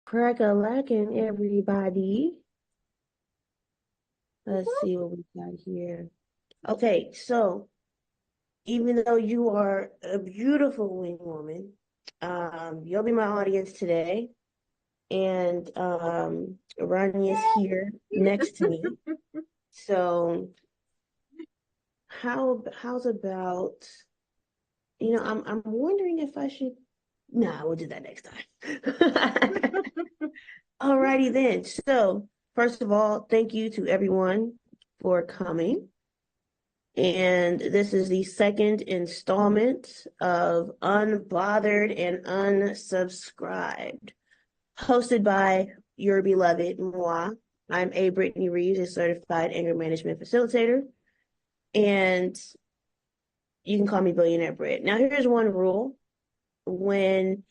Crack-a-lackin', everybody. Let's see what we got here. Okay, so even though you are a beautiful wing woman, you'll be my audience today. And Ronnie is here next to me. So how's about, I'm wondering if I should. Nah, we'll do that next time. Alrighty then. So, first of all, thank you to everyone for coming. And this is the second installment of Unbothered and Unsubscribed, hosted by your beloved moi. I'm A. Brittany Reeves, a certified anger management facilitator. And you can call me Billionaire Britt. Now, here's one rule. When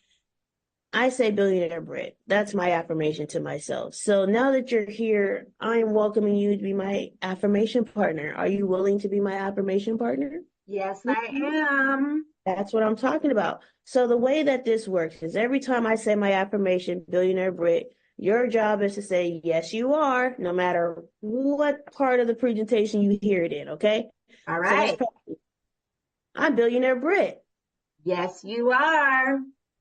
I say billionaire Brit. That's my affirmation to myself. So now that you're here, I am welcoming you to be my affirmation partner. Are you willing to be my affirmation partner? Yes, I am. That's what I'm talking about. So the way that this works is every time I say my affirmation, billionaire Brit, your job is to say, yes, you are, no matter what part of the presentation you hear it in, okay? All So let's right. practice. I'm billionaire Brit. Yes, you are.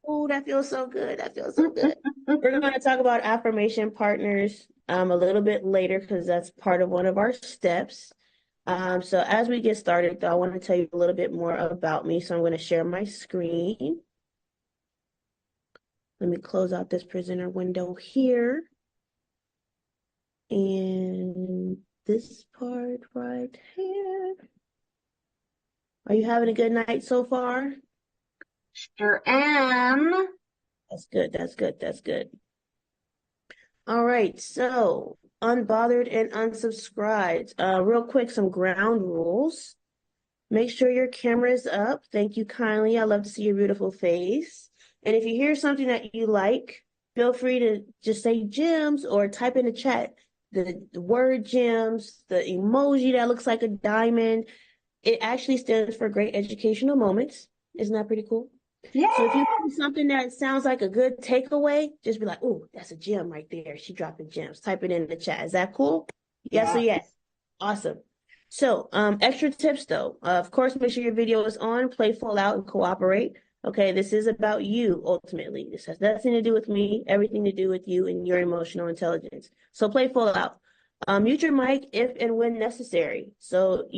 Oh, that feels so good. That feels so good. We're going to talk about affirmation partners a little bit later because that's part of one of our steps. So as we get started, though, I want to tell you a little bit more about me. So I'm going to share my screen. Let me close out this presenter window here. And this part right here. Are you having a good night so far? Sure am. That's good. That's good. That's good. All right. So unbothered and unsubscribed. Real quick, some ground rules. Make sure your camera is up. Thank you kindly. I love to see your beautiful face. And if you hear something that you like, feel free to just say gems or type in the chat the word gems, the emoji that looks like a diamond. It actually stands for great educational moments. Isn't that pretty cool? Yeah. So if you see something that sounds like a good takeaway, just be like, oh, that's a gem right there. She dropping gems. Type it in the chat. Is that cool? Yes or yes? Awesome. So extra tips though. Of course, make sure your video is on, play full out and cooperate. Okay, this is about you ultimately. This has nothing to do with me, everything to do with you and your emotional intelligence. So play full out. Mute your mic if and when necessary. So,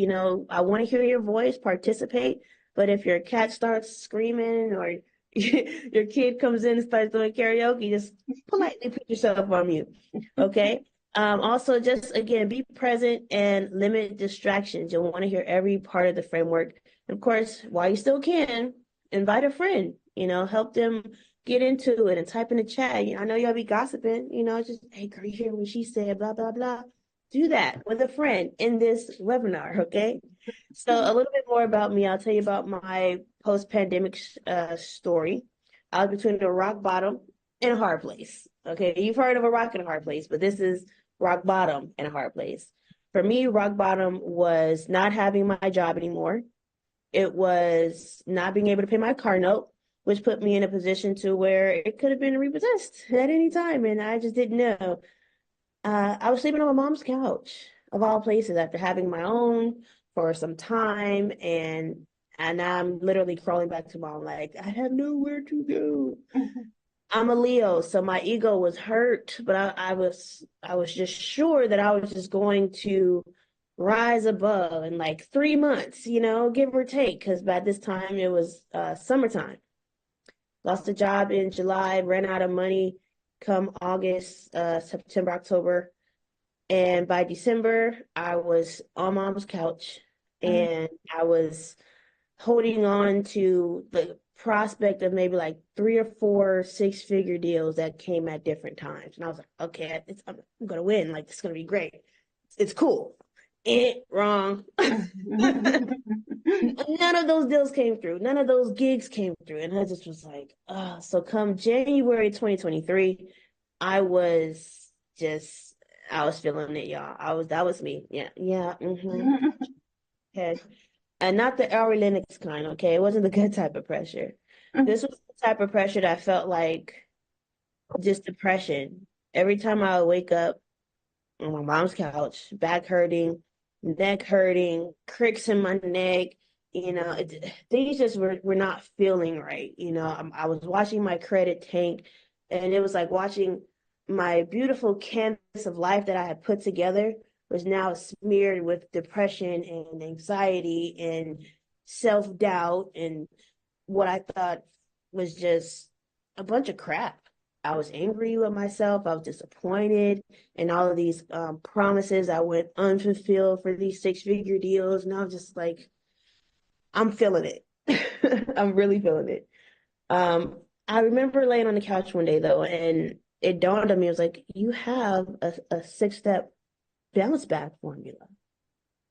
I want to hear your voice, participate. But if your cat starts screaming or your kid comes in and starts doing karaoke, just politely put yourself on mute. Okay. Also, just again, be present and limit distractions. You'll want to hear every part of the framework. Of course, while you still can, invite a friend, help them get into it and type in the chat. I know y'all be gossiping, just, hey, girl, you hear what she said, blah, blah, blah. Do that with a friend in this webinar, okay? So a little bit more about me. I'll tell you about my post-pandemic story. I was between a rock bottom and a hard place. Okay, you've heard of a rock and a hard place, but this is rock bottom and a hard place. For me, rock bottom was not having my job anymore. It was not being able to pay my car note, which put me in a position to where it could have been repossessed at any time, and I just didn't know. I was sleeping on my mom's couch, of all places, after having my own for some time, and I'm literally crawling back to mom like, I have nowhere to go. I'm a Leo, so my ego was hurt, but I was just sure that I was just going to rise above in like 3 months, give or take, because by this time it was summertime. Lost a job in July, ran out of money come August, September, October. And by December, I was on mom's couch and I was holding on to the prospect of maybe like 3 or 4 6-figure deals that came at different times. And I was like, okay, I'm going to win. Like, it's going to be great. It's cool. Wrong. None of those deals came through. None of those gigs came through. And I just was like, so come January 2023, I was feeling it, y'all. That was me. Yeah. Okay. And not the Ari Lennox kind, okay? It wasn't the good type of pressure. This was the type of pressure that felt like just depression. Every time I would wake up on my mom's couch, back hurting, neck hurting, cricks in my neck, things just were not feeling right. I was watching my credit tank, and it was like watching my beautiful canvas of life that I had put together was now smeared with depression and anxiety and self-doubt and what I thought was just a bunch of crap. I was angry with myself. I was disappointed in all of these promises I went unfulfilled for these six-figure deals. And I was just like, I'm feeling it. I'm really feeling it. I remember laying on the couch one day though, and it dawned on me, it was like, you have a six-step bounce back formula.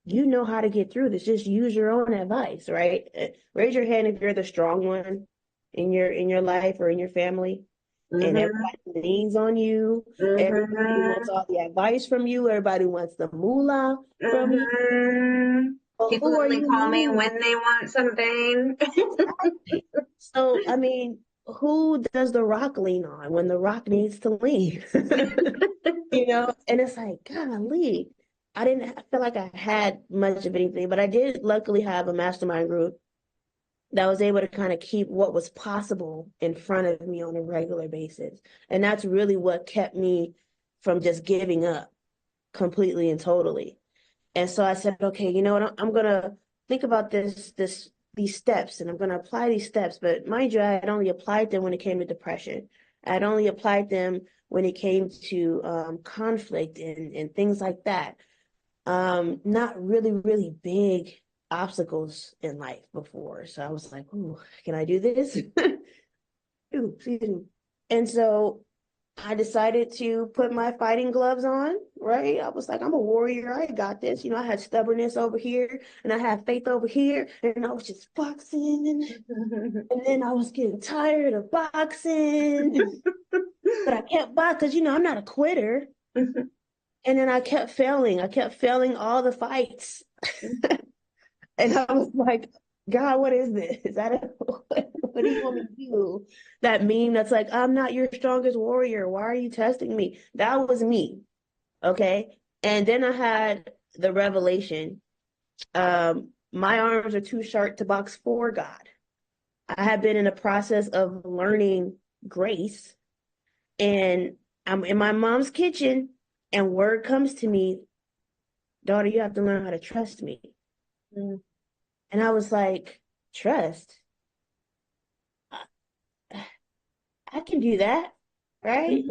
You know how to get through this. Just use your own advice, right? Raise your hand if you're the strong one in your life or in your family, and Mm-hmm. everybody leans on you. Everybody wants Mm-hmm. all the advice from you. Everybody wants the moolah from you. Mm-hmm. But People who are only you call me leaning? when they want something. Exactly. So, I mean, who does the rock lean on when the rock needs to lean? And it's like, golly, I didn't feel like I had much of anything, but I did luckily have a mastermind group that was able to kind of keep what was possible in front of me on a regular basis. And that's really what kept me from just giving up completely and totally. And so I said, okay, you know what? I'm gonna think about these steps, and I'm gonna apply these steps. But mind you, I had only applied them when it came to depression. I had only applied them when it came to conflict and things like that. Not really, really big obstacles in life before. So I was like, ooh, can I do this? Ooh, excuse me. And so I decided to put my fighting gloves on, right? I was like, I'm a warrior. I got this. I had stubbornness over here and I had faith over here. And I was just boxing. And then I was getting tired of boxing. But I kept boxing because, I'm not a quitter. And then I kept failing. I kept failing all the fights. And I was like, God, what is this? What do you want me to do? That meme that's like, I'm not your strongest warrior. Why are you testing me? That was me. Okay. And then I had the revelation. My arms are too short to box for God. I had been in a process of learning grace, and I'm in my mom's kitchen, and word comes to me, daughter, you have to learn how to trust me. And I was like, trust? I can do that, right?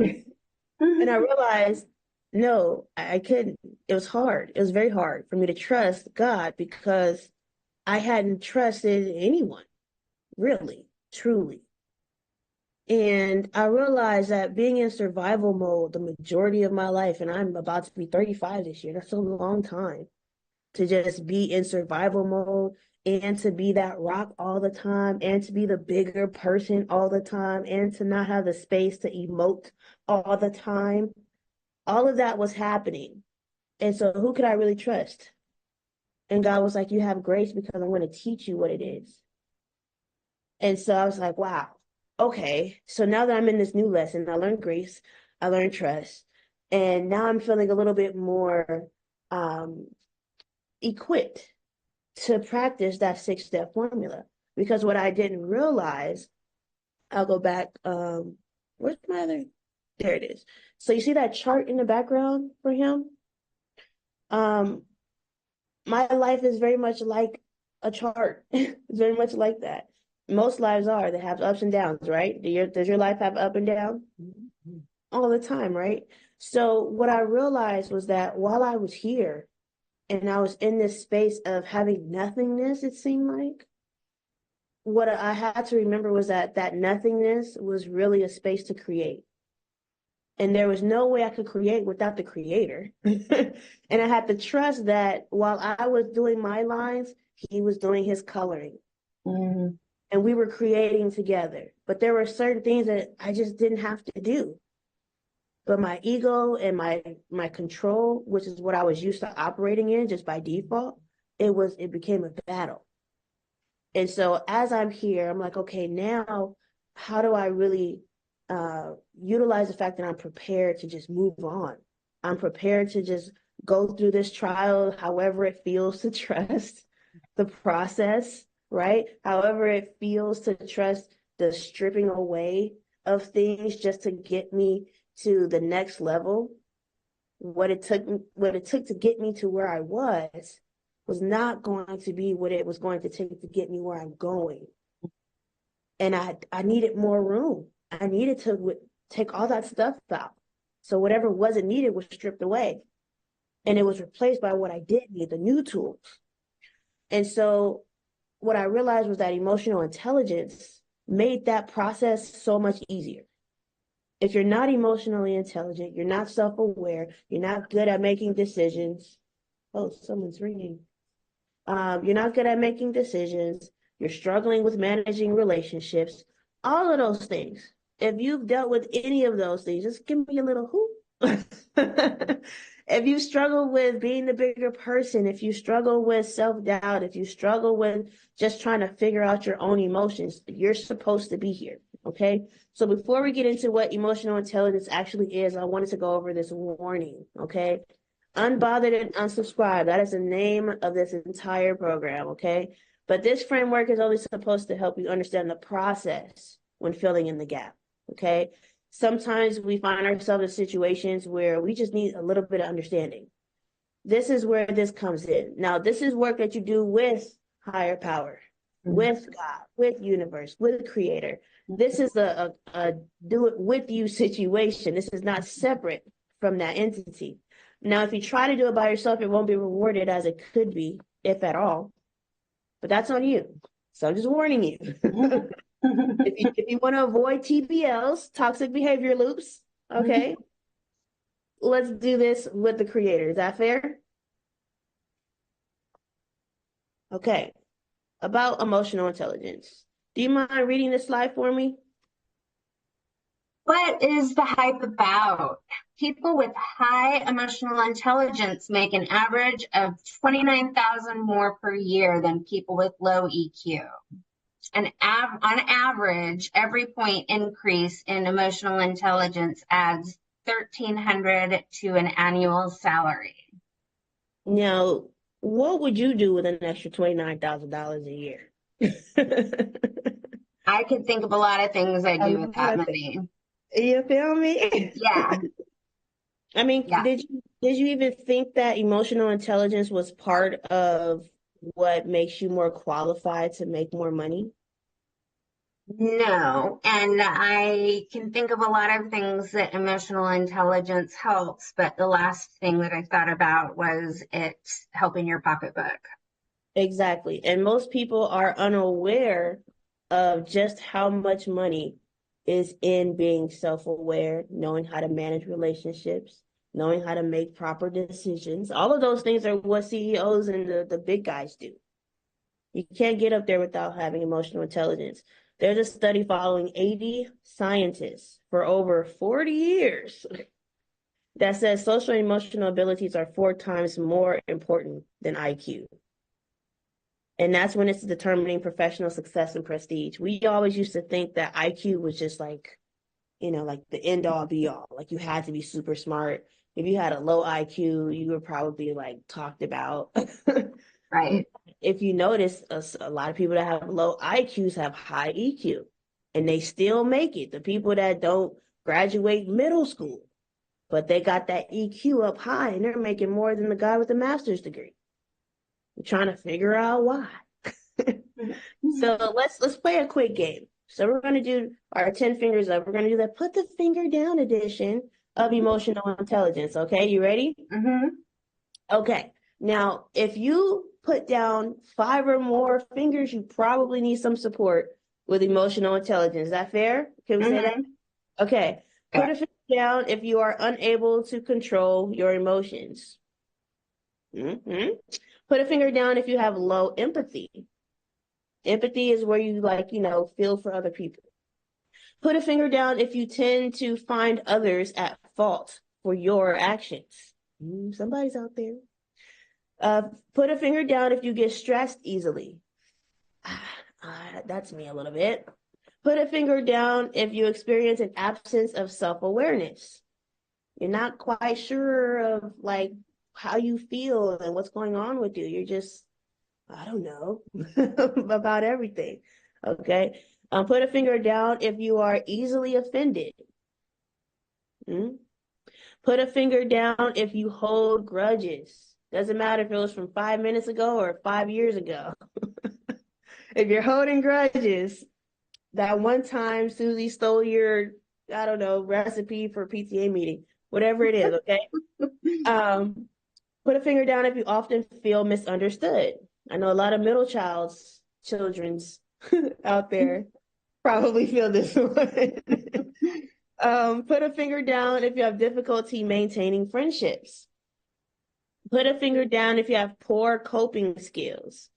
And I realized, no, I couldn't. It was hard. It was very hard for me to trust God because I hadn't trusted anyone, really, truly. And I realized that being in survival mode the majority of my life, and I'm about to be 35 this year, that's a long time to just be in survival mode and to be that rock all the time and to be the bigger person all the time and to not have the space to emote all the time. All of that was happening. And so who could I really trust? And God was like, you have grace because I'm going to teach you what it is. And so I was like, wow, okay. So now that I'm in this new lesson, I learned grace, I learned trust, and now I'm feeling a little bit more um, equipped to practice that six-step formula. Because what I didn't realize, I'll go back. Where's my other? There it is. So you see that chart in the background for him? Um, my life is very much like a chart. It's very much like that. Most lives are. They have ups and downs, right? Does your life have up and down? All the time, right? So what I realized was that while I was here and I was in this space of having nothingness, it seemed like, what I had to remember was that nothingness was really a space to create. And there was no way I could create without the creator. And I had to trust that while I was doing my lines, he was doing his coloring. Mm-hmm. And we were creating together. But there were certain things that I just didn't have to do. But my ego and my control, which is what I was used to operating in just by default, it became a battle. And so as I'm here, I'm like, okay, now how do I really utilize the fact that I'm prepared to just move on. I'm prepared to just go through this trial, however it feels to trust the process, right? However it feels to trust the stripping away of things just to get me to the next level. What it took to get me to where I was not going to be what it was going to take to get me where I'm going. And I needed more room. I needed to take all that stuff out. So whatever wasn't needed was stripped away. And it was replaced by what I did need, the new tools. And so what I realized was that emotional intelligence made that process so much easier. If you're not emotionally intelligent, you're not self-aware, you're not good at making decisions. Oh, someone's ringing. You're not good at making decisions. You're struggling with managing relationships. All of those things. If you've dealt with any of those things, just give me a little whoop. If you struggle with being the bigger person, if you struggle with self-doubt, if you struggle with just trying to figure out your own emotions, you're supposed to be here, okay? So before we get into what emotional intelligence actually is, I wanted to go over this warning, okay? Unbothered and unsubscribed, that is the name of this entire program, okay? But this framework is only supposed to help you understand the process when filling in the gap, okay? Sometimes we find ourselves in situations where we just need a little bit of understanding. This is where this comes in. Now, this is work that you do with higher power, with God, with universe, with creator. This is a do it with you situation. This is not separate from that entity. Now, if you try to do it by yourself, it won't be rewarded as it could be, if at all. But that's on you. So I'm just warning you. If you want to avoid TBLs, toxic behavior loops, okay, let's do this with the creator. Is that fair? Okay. About emotional intelligence. Do you mind reading this slide for me? What is the hype about? People with high emotional intelligence make an average of 29,000 more per year than people with low EQ. On average, every point increase in emotional intelligence adds 1,300 to an annual salary. Now, what would you do with an extra $29,000 a year? I could think of a lot of things I do with that money. You feel me? Yeah. I mean, Yeah. did you even think that emotional intelligence was part of what makes you more qualified to make more money? No, and I can think of a lot of things that emotional intelligence helps, but the last thing that I thought about was it's helping your pocketbook. Exactly. And most people are unaware of just how much money is in being self-aware, knowing how to manage relationships, knowing how to make proper decisions. All of those things are what CEOs and the big guys do. You can't get up there without having emotional intelligence. There's a study following 80 scientists for over 40 years that says social and emotional abilities are 4 times more important than IQ. And that's when it's determining professional success and prestige. We always used to think that IQ was just like, like the end all be all. Like you had to be super smart. If you had a low IQ, you were probably like talked about. Right. If you notice, a lot of people that have low IQs have high EQ and they still make it. The people that don't graduate middle school, but they got that EQ up high and they're making more than the guy with the master's degree. I'm trying to figure out why. So let's play a quick game. So we're going to do our 10 fingers up. We're going to do that put the finger down edition of emotional intelligence. Okay, you ready? Mm-hmm. Okay. Now, if you put down 5 or more fingers, you probably need some support with emotional intelligence. Is that fair? Can we say that? Okay. Put a finger down if you are unable to control your emotions. Put a finger down if you have low empathy. Empathy is where you feel for other people. Put a finger down if you tend to find others at fault for your actions. Somebody's out there. Put a finger down if you get stressed easily. That's me a little bit. Put a finger down if you experience an absence of self-awareness. You're not quite sure of like how you feel and what's going on with you. You're just, I don't know, about everything. Okay. Put a finger down if you are easily offended. Hmm? Put a finger down if you hold grudges. Doesn't matter if it was from 5 minutes ago or 5 years ago. If you're holding grudges, that one time Susie stole your, I don't know, recipe for PTA meeting, whatever it is, okay? Put a finger down if you often feel misunderstood. I know a lot of children's out there probably feel this one. Put a finger down if you have difficulty maintaining friendships. Put a finger down if you have poor coping skills.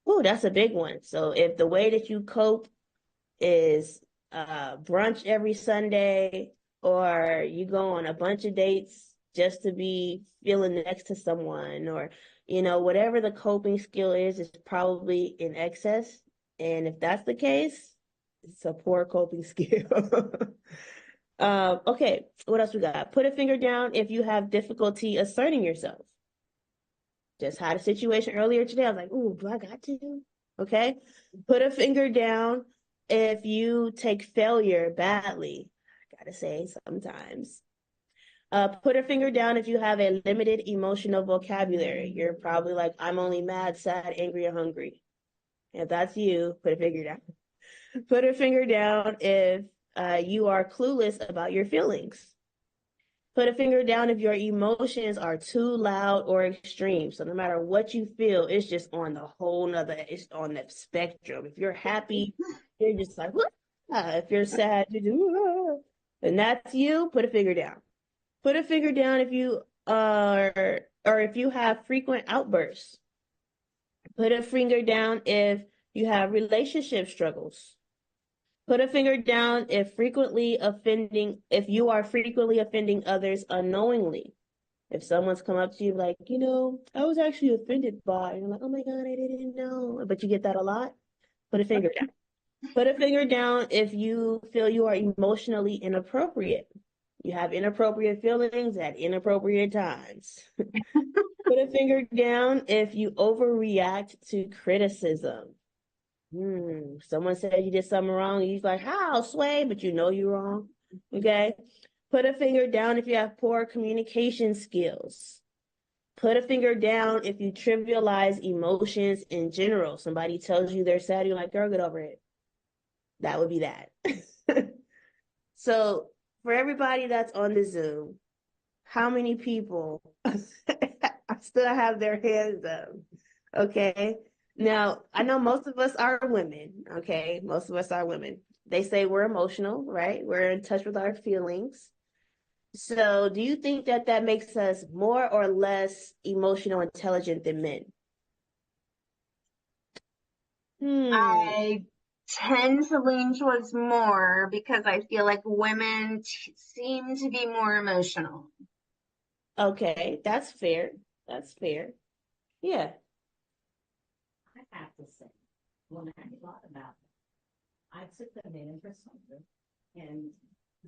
Oh, that's a big one. So if the way that you cope is brunch every Sunday, or you go on a bunch of dates just to be feeling next to someone, or whatever the coping skill is probably in excess. And if that's the case, it's a poor coping skill. Okay, what else we got? Put a finger down if you have difficulty asserting yourself. Just had a situation earlier today. I was like, ooh, do I got to? Okay. Put a finger down if you take failure badly. I gotta say, sometimes. Put a finger down if you have a limited emotional vocabulary. You're probably like, I'm only mad, sad, angry, and hungry. If that's you, put a finger down. Put a finger down if you are clueless about your feelings. Put a finger down if your emotions are too loud or extreme. So no matter what you feel, it's just on the it's on the spectrum. If you're happy, you're just like, what? If you're sad, you do, and that's you, put a finger down. Put a finger down if you are, or if you have frequent outbursts. Put a finger down if you have relationship struggles. Put a finger down if you are frequently offending others unknowingly. If someone's come up to you like, I was actually offended by, and you're like, oh my God, I didn't know. But you get that a lot. Put a finger down. Put a finger down if you feel you are emotionally inappropriate. You have inappropriate feelings at inappropriate times. Put a finger down if you overreact to criticism. Someone said you did something wrong, and you're like, how, Sway? But you know you're wrong. Okay. Put a finger down if you have poor communication skills. Put a finger down if you trivialize emotions in general. Somebody tells you they're sad, you're like, girl, get over it. That would be that. So for everybody that's on the Zoom, how many people still have their hands up? Okay. Now, I know most of us are women, okay? Most of us are women. They say we're emotional, right? We're in touch with our feelings. So do you think that makes us more or less emotional intelligent than men? I tend to lean towards more because I feel like women seem to be more emotional. Okay, that's fair. That's fair. Yeah. I have to say, when I thought about it, I took the men in perspective, and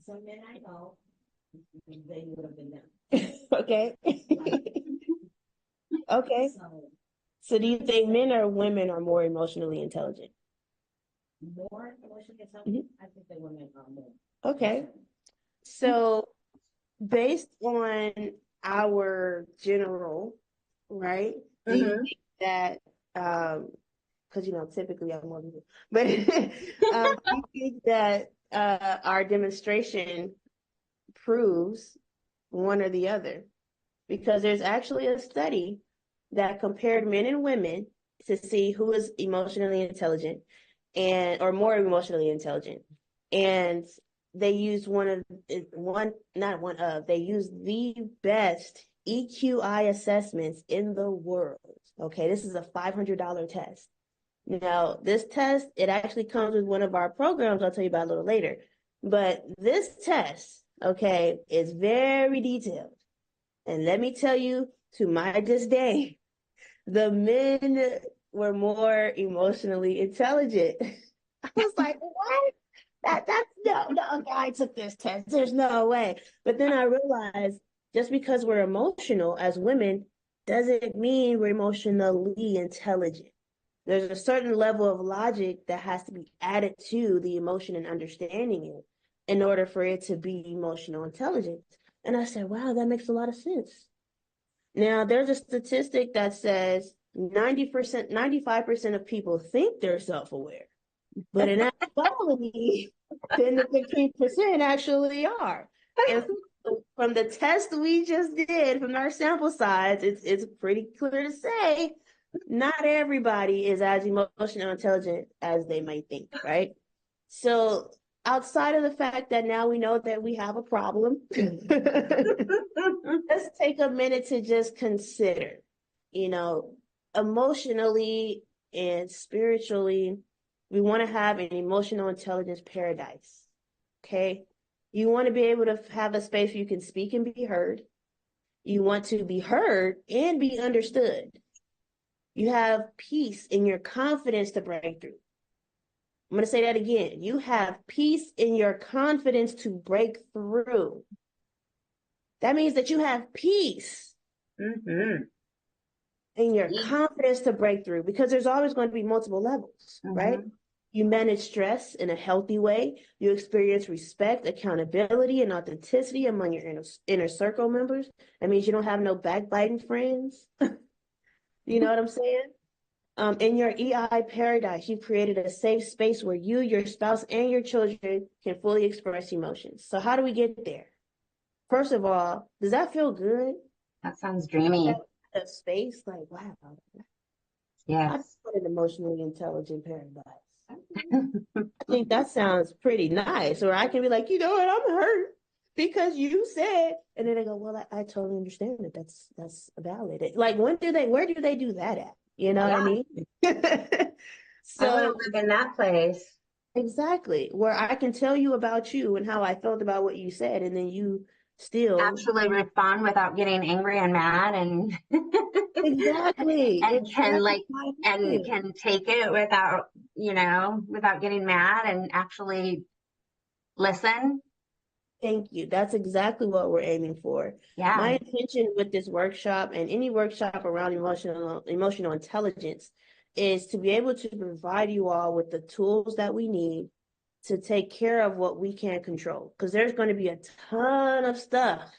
some men I know, they would have been done. Okay. Okay. So do you think men or women are more emotionally intelligent? More emotionally intelligent? I think that women are more. Okay. So based on our general, right? Do you think that, because typically I'm more people, but do you think that our demonstration proves one or the other? Because there's actually a study that compared men and women to see who is emotionally intelligent or more emotionally intelligent. And they used they used the best EQI assessments in the world. Okay, this is a $500 test. Now, this test, it actually comes with one of our programs I'll tell you about a little later. But this test, okay, is very detailed. And let me tell you, to my disdain, the men were more emotionally intelligent. I was like, what? That's no, I took this test. There's no way. But then I realized just because we're emotional as women doesn't mean we're emotionally intelligent. There's a certain level of logic that has to be added to the emotion and understanding it in order for it to be emotional intelligence. And I said, wow, that makes a lot of sense. Now, there's a statistic that says 90%, 95% of people think they're self-aware, but in actuality, 10 to 15% actually are. And from the test we just did, from our sample size, it's pretty clear to say not everybody is as emotional intelligent as they might think, right? So outside of the fact that now we know that we have a problem, let's take a minute to just consider, you know, emotionally and spiritually, we want to have an emotional intelligence paradise. Okay. You want to be able to have a space where you can speak and be heard. You want to be heard and be understood. You have peace in your confidence to break through. I'm going to say that again. You have peace in your confidence to break through. That means that you have peace in your confidence to break through, because there's always going to be multiple levels, right? You manage stress in a healthy way. You experience respect, accountability, and authenticity among your inner circle members. That means you don't have no backbiting friends. You know what I'm saying? In your EI paradise, you've created a safe space where you, your spouse, and your children can fully express emotions. So how do we get there? First of all, does that feel good? That sounds dreamy. That space, like, wow. Yes. I just want an emotionally intelligent paradise. I think that sounds pretty nice. Or I can be like, you know what, I'm hurt because you said, and then they go, well, I totally understand that. That's valid. Like, where do they do that at? You know what I mean? I want So to live in that place. exactly, where I can tell you about you and how I felt about what you said, and then you still Actually respond without getting angry and mad, and exactly and can exactly. can take it without, without getting mad and actually listen. Thank you. That's exactly what we're aiming for. Yeah. My intention with this workshop and any workshop around emotional intelligence is to be able to provide you all with the tools that we need to take care of what we can't control. Because there's going to be a ton of stuff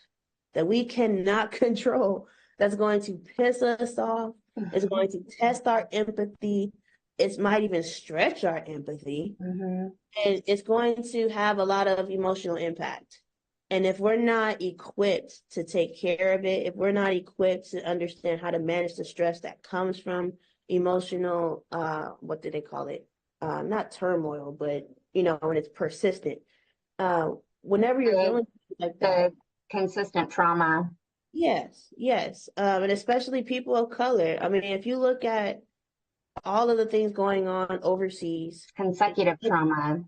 that we cannot control that's going to piss us off. It's going to test our empathy. It might even stretch our empathy. And it's going to have a lot of emotional impact. And if we're not equipped to take care of it, if we're not equipped to understand how to manage the stress that comes from emotional, what do they call it? Not turmoil, but when it's persistent. Whenever you're dealing with like that, consistent trauma. yes, and especially people of color. I mean, if you look at all of the things going on overseas, consecutive trauma.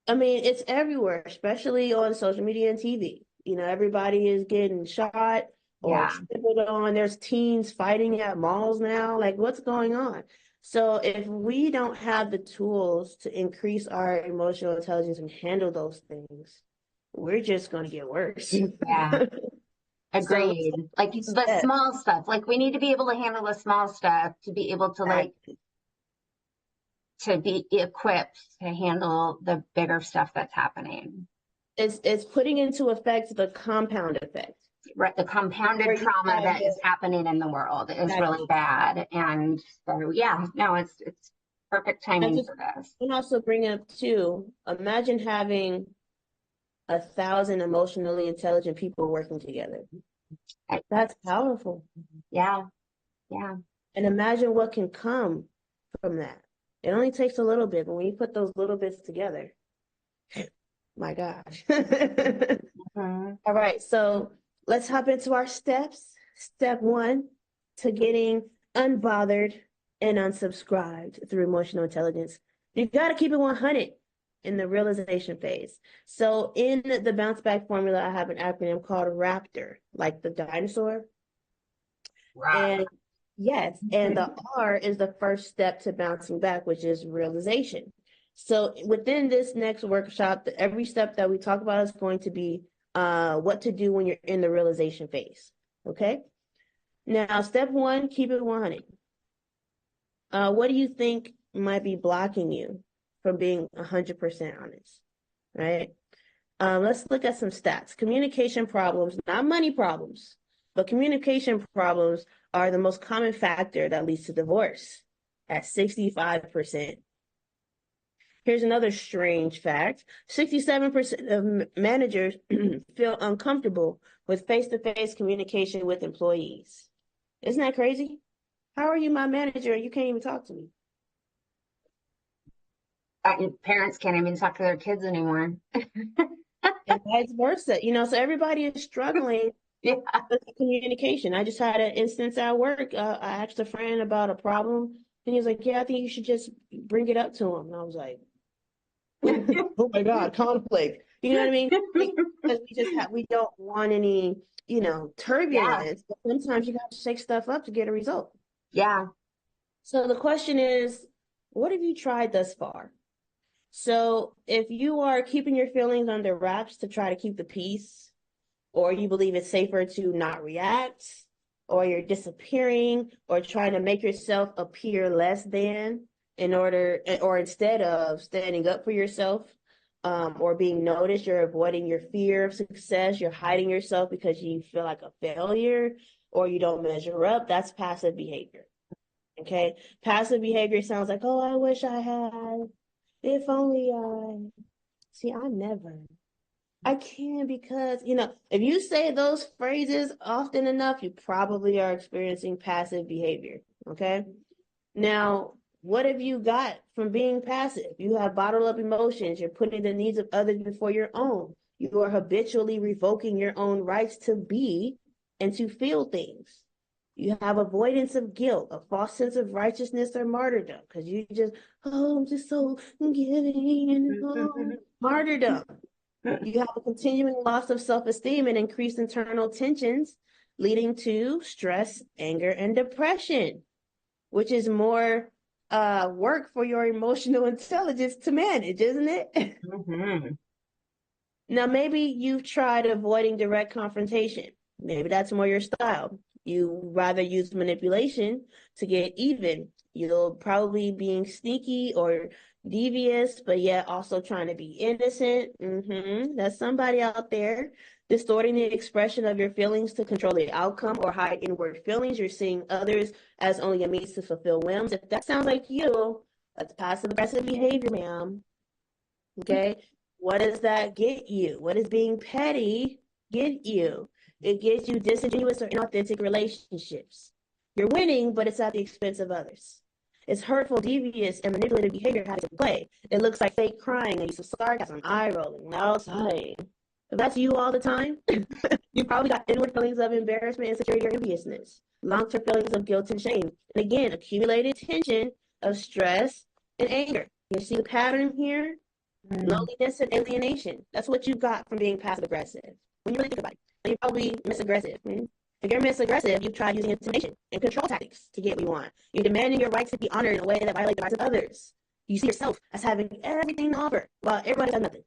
I mean, it's everywhere, especially on social media and TV. Everybody is getting shot or trampled on. There's teens fighting at malls now. Like, what's going on? So if we don't have the tools to increase our emotional intelligence and handle those things, we're just going to get worse. Yeah. Agreed. So, like the small stuff. Like, we need to be able to handle the small stuff to be able to to be equipped to handle the bigger stuff that's happening. It's putting into effect the compound effect. Right. The compounded trauma that is happening in the world is really bad. And so, yeah, no, it's perfect timing for this. And also bring up too, imagine having 1,000 emotionally intelligent people working together. That's powerful. Yeah. Yeah. And imagine what can come from that. It only takes a little bit, but when you put those little bits together, my gosh. All right, so let's hop into our steps. Step 1 to getting unbothered and unsubscribed through emotional intelligence. You got to keep it 100 in the realization phase. So in the bounce back formula, I have an acronym called RAPTOR, like the dinosaur. And yes, and the R is the first step to bouncing back, which is realization. So within this next workshop, every step that we talk about is going to be what to do when you're in the realization phase. Okay. Now, step one, keep it 100. What do you think might be blocking you from being 100% honest? Right. Let's look at some stats. Communication problems, not money problems, but communication problems are the most common factor that leads to divorce at 65%. Here's another strange fact. 67% of managers feel uncomfortable with face-to-face communication with employees. Isn't that crazy? How are you my manager and you can't even talk to me? Parents can't even talk to their kids anymore. And vice versa. So everybody is struggling Yeah. with communication. I just had an instance at work. I asked a friend about a problem, and he was like, yeah, I think you should just bring it up to him. And I was like, oh my God, conflict. You know what I mean? Because we don't want any, turbulence, but sometimes you got to shake stuff up to get a result. Yeah. So the question is, what have you tried thus far? So if you are keeping your feelings under wraps to try to keep the peace, or you believe it's safer to not react, or you're disappearing, or trying to make yourself appear less than instead of standing up for yourself, or being noticed, you're avoiding your fear of success, you're hiding yourself because you feel like a failure, or you don't measure up, that's passive behavior. Okay? Passive behavior sounds like, oh, I wish I had. If only I can because, if you say those phrases often enough, you probably are experiencing passive behavior. Okay. Now, what have you got from being passive? You have bottled up emotions. You're putting the needs of others before your own. You are habitually revoking your own rights to be and to feel things. You have avoidance of guilt, a false sense of righteousness or martyrdom, because you just, I'm just so giving and martyrdom. You have a continuing loss of self-esteem and increased internal tensions, leading to stress, anger, and depression, which is more work for your emotional intelligence to manage, isn't it? Mm-hmm. Now, maybe you've tried avoiding direct confrontation. Maybe that's more your style. You rather use manipulation to get even. You'll probably being sneaky or devious, but yet also trying to be innocent. That's somebody out there distorting the expression of your feelings to control the outcome or hide inward feelings. You're seeing others as only a means to fulfill whims. If that sounds like you, that's passive aggressive behavior, ma'am. Okay. What does that get you? What does being petty get you? It gets you disingenuous or inauthentic relationships. You're winning, but it's at the expense of others. It's hurtful, devious, and manipulative behavior has to play. It looks like fake crying, and use of sarcasm, eye rolling, loud sighing. If that's you all the time, you probably got inward feelings of embarrassment, insecurity, or enviousness, long-term feelings of guilt and shame, and again, accumulated tension of stress and anger. You see the pattern here? Loneliness and alienation. That's what you got from being passive aggressive. When you really think about it, you're probably miss aggressive. If you're miss aggressive, you've tried using intimidation and control tactics to get what you want. You're demanding your rights to be honored in a way that violates the rights of others. You see yourself as having everything to offer while everybody has nothing.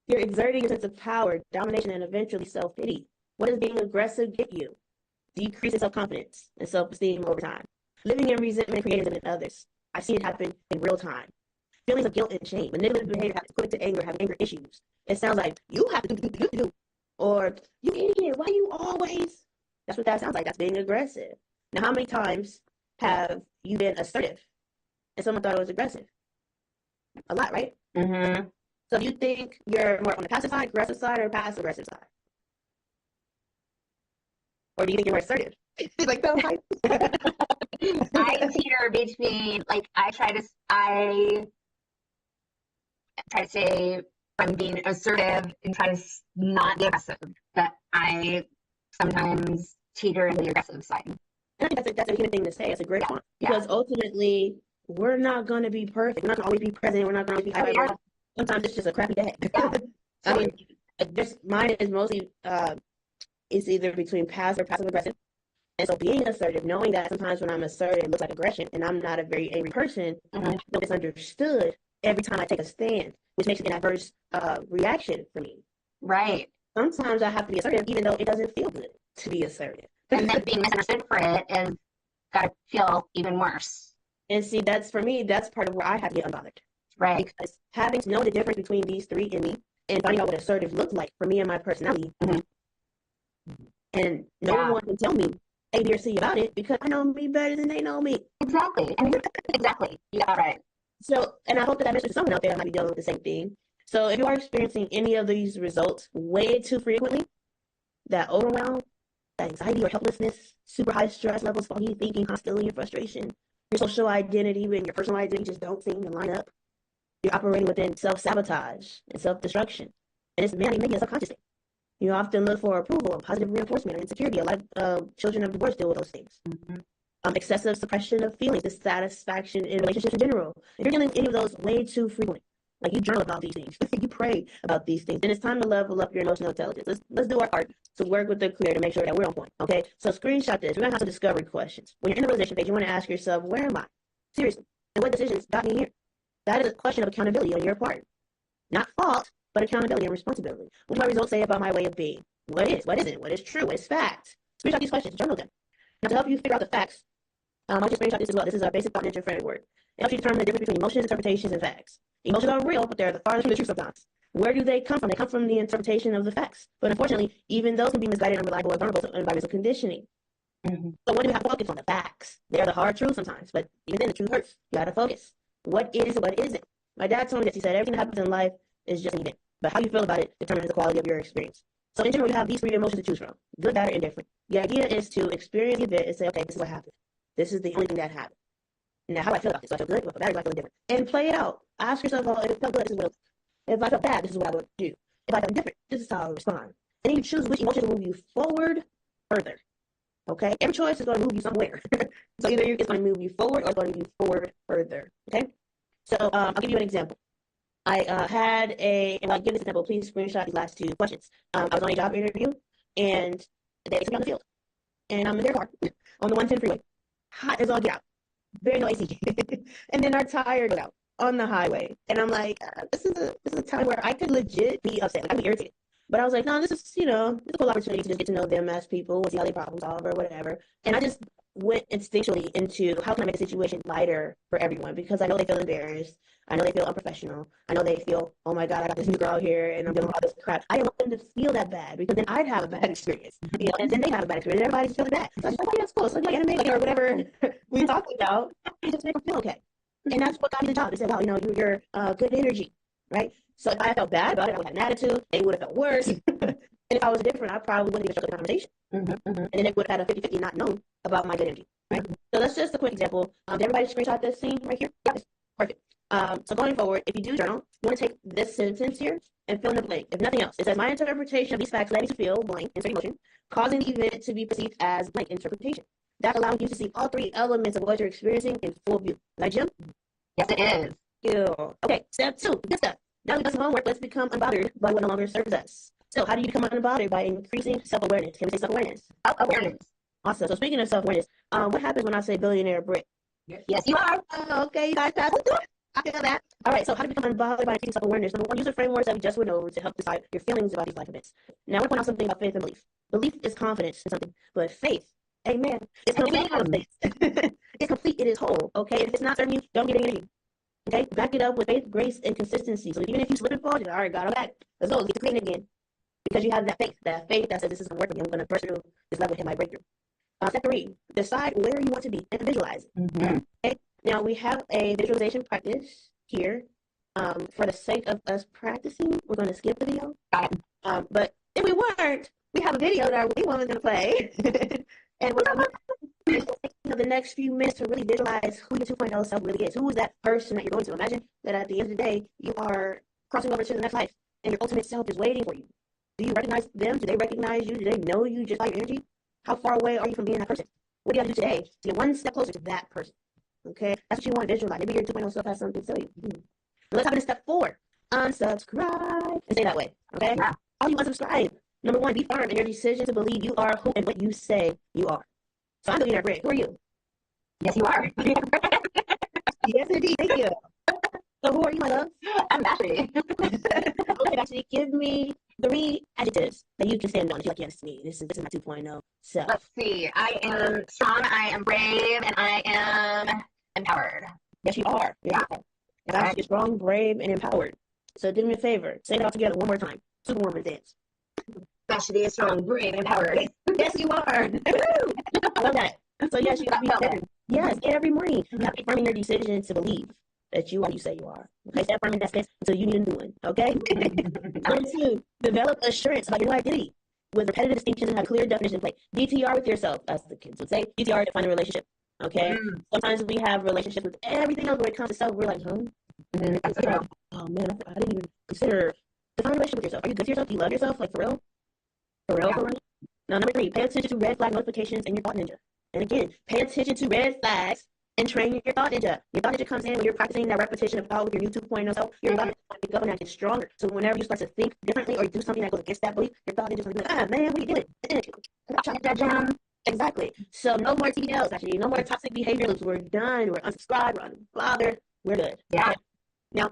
You're exerting your sense of power, domination, and eventually self-pity. What does being aggressive get you? Decreasing self-confidence and self-esteem over time. Living in resentment and creating resentment in others. I see it happen in real time. Feelings of guilt and shame, manipulative behavior, quick to anger, having anger issues. It sounds like you have to do, or you idiot, why you always? That's what that sounds like. That's being aggressive. Now, how many times have you been assertive and someone thought it was aggressive? A lot, right? Mm-hmm. So do you think you're more on the passive side, aggressive side, or passive aggressive side? Or do you think you're more assertive? Like, no, I teeter between, like, I try to say I'm being assertive and try to not be aggressive, but I sometimes teeter in the aggressive side. And I think that's a human thing to say. It's a great one. Because ultimately, we're not going to be perfect. We're not going to always be present. We're not going to always be Sometimes it's just a crappy day. I mean, mine is mostly, it's either between passive or passive aggressive. And so being assertive, knowing that sometimes when I'm assertive, it looks like aggression, and I'm not a very angry person, I feel misunderstood, every time I take a stand, which makes it an adverse reaction for me. Right. Sometimes I have to be assertive, even though it doesn't feel good to be assertive. And then being misunderstood for it is got to feel even worse. And see, that's for me, that's part of where I have to get unbothered. Right. Because having to know the difference between these three in me and finding out what assertive looks like for me and my personality. Mm-hmm. And no one can tell me A, B, or C about it because I know me better than they know me. Exactly. Exactly. You got it right. So, and I hope that message to someone out there that might be dealing with the same thing. So if you are experiencing any of these results way too frequently, that overwhelm, that anxiety or helplessness, super high stress levels, foggy thinking, hostility, and frustration, your social identity and your personal identity just don't seem to line up. You're operating within self-sabotage and self-destruction. And it's mainly making a subconscious thing. You often look for approval, positive reinforcement, or insecurity. A lot of children of divorce deal with those things. Mm-hmm. Excessive suppression of feelings, dissatisfaction in relationships in general. If you're dealing with any of those way too frequently, like you journal about these things, you pray about these things, then it's time to level up your emotional intelligence. Let's do our part to work with the Creator to make sure that we're on point. Okay, so screenshot this. We're gonna have some discovery questions. When you're in the realization page, you want to ask yourself, "Where am I? Seriously, and what decisions got me here?" That is a question of accountability on your part, not fault, but accountability and responsibility. What do my results say about my way of being? What is? What isn't? What is true? What is fact? Screenshot these questions. Journal them. Now, to help you figure out the facts, I'll just screenshot this as well. This is our basic thought engine framework. It helps you determine the difference between emotions, interpretations, and facts. Emotions are real, but they're the farthest from the truth sometimes. Where do they come from? They come from the interpretation of the facts. But unfortunately, even those can be misguided, unreliable, or vulnerable to environmental conditioning. Mm-hmm. So when do we have to focus on the facts? They're the hard truth sometimes, but even then the truth hurts. You gotta focus. What is and what isn't? My dad told me this. He said, everything that happens in life is just an event, but how you feel about it determines the quality of your experience. So in general, you have these three emotions to choose from: good, bad, or indifferent. The idea is to experience the event and say, okay, this is what happened. This is the only thing that happened. Now, how do I feel about this? Do I feel good? Do I feel bad? Do I feel indifferent? And play it out. Ask yourself, well, if it felt good, this is what it was. If I felt bad, this is what I would do. If I felt indifferent, this is how I would respond. And then you choose which emotion will move you forward further. Okay? Every choice is going to move you somewhere. So either it's going to move you forward or it's going to move you forward further. Okay? So I'll give you an example. I and I'll give this example, please screenshot these last two questions. I was on a job interview and they took me on the field. And I'm in their car on the 110 freeway. Hot as all get out. Very noisy. And then our tire goes out on the highway. And I'm like, this is a time where I could legit be upset. Like, I'd be irritated. But I was like, no, this is, it's a cool opportunity to just get to know them as people and see how they problem solve or whatever. And I just went instinctually into how can I make the situation lighter for everyone, because I know they feel embarrassed. I know they feel unprofessional. I know they feel, oh my God, I got this new girl here and I'm dealing with all this crap. I didn't want them to feel that bad because then I'd have a bad experience, and then they have a bad experience. Everybody's feeling bad. So I was like, oh, yeah, that's cool. So like anime or whatever we talked about, just make them feel okay. And that's what got me the job. They said, wow, you're good energy, right? So if I felt bad about it, I would have an attitude. They would have felt worse. And if I was different, I probably wouldn't even struck the conversation. And then it would have had a 50-50 not known about my good energy, right? So that's just a quick example. Did everybody screenshot this scene right here? Yes. Perfect. So going forward, if you do journal, you want to take this sentence here and fill in the blank. If nothing else, it says, my interpretation of these facts led me to feel blank, insert emotion, causing the event to be perceived as blank interpretation. That allows you to see all three elements of what you're experiencing in full view. Right, Jim? Yes, it is. Okay, step 2, good stuff. Now we've done some homework. Let's become unbothered by what no longer serves us. So how do you become unbothered? By increasing self-awareness. Can we say self-awareness? Self-awareness. Awesome. So speaking of self-awareness, what happens when I say billionaire Brit? Yes, you are. Okay, you guys passed it. I feel that. All right, so how to become unbothered by increasing self-awareness? Number 1, use the frameworks that we just went over to help decide your feelings about these life events. Now, I want to point out something about faith and belief. Belief is confidence in something, but faith, amen, is complete confidence. It's complete, it is whole, okay? If it's not serving you, don't get any. Okay? Back it up with faith, grace, and consistency. So even if you slip and fall, you're like, all right, God, I'm back. Let's go, let's get to clean again. Because you have that faith that says this is going to work for me. I'm going to burst through this level and hit my breakthrough. Step 3, decide where you want to be and visualize it. Okay? Now, we have a visualization practice here. For the sake of us practicing, we're going to skip the video. But if we weren't, we have a video that we wanted to play. And we're going to take the next few minutes to really visualize who your 2.0 self really is. Who is that person that you're going to? Imagine that at the end of the day, you are crossing over to the next life, and your ultimate self is waiting for you. Do you recognize them? Do they recognize you? Do they know you just by your energy? How far away are you from being that person? What do you have to do today to get one step closer to that person? Okay, that's what you want to visualize. Maybe your 2.0 self has something to tell you. Let's hop into step 4. Unsubscribe. And say that way. Okay? How do you unsubscribe? Number 1, be firm in your decision to believe you are who and what you say you are. So I'm billionaire Brit. Who are you? Yes, you are. Yes, indeed. Thank you. So who are you, my love? I'm Ashley. Okay, actually, give me 3 adjectives that you can stand on. You're like, yeah, this is me. This is my 2.0 self. Let's see. I am strong, I am brave, and I am empowered. Yes, you are. Yes, you are. And actually, you're strong, brave, and empowered. So do me a favor. Say it all together one more time. Super warmer dance. Ashley is strong, brave, and empowered. Yes, you are. I love that. So yes, you have to be yes, every morning. You have to be firm in your decision to believe that you are you say you are. Okay, stand firm in that stance until you need a new one. Okay. Number 2, develop assurance about your new identity with repetitive distinctions and have clear definition in place. DTR with yourself, as the kids would say. DTR, define a relationship. Okay. Sometimes we have relationships with everything else when it comes to self. We're like, huh? Oh man, I didn't even consider define a relationship with yourself. Are you good to yourself? Do you love yourself? Like for real? For real? For real? Now, number 3, pay attention to red flag notifications in your thought ninja. And again, pay attention to red flags and train your thought ninja. Your thought ninja comes in when you're practicing that repetition of thought with your new 2.0 self. Your thought ninja is going to go and get stronger. So whenever you start to think differently or do something that goes against that belief, your thought ninja is going to be like, ah, man, what are you doing? Exactly. So no more TBLs, actually. No more toxic behavior loops. We're done. We're unsubscribed. We're unbothered. We're good. Yeah. Okay? Now,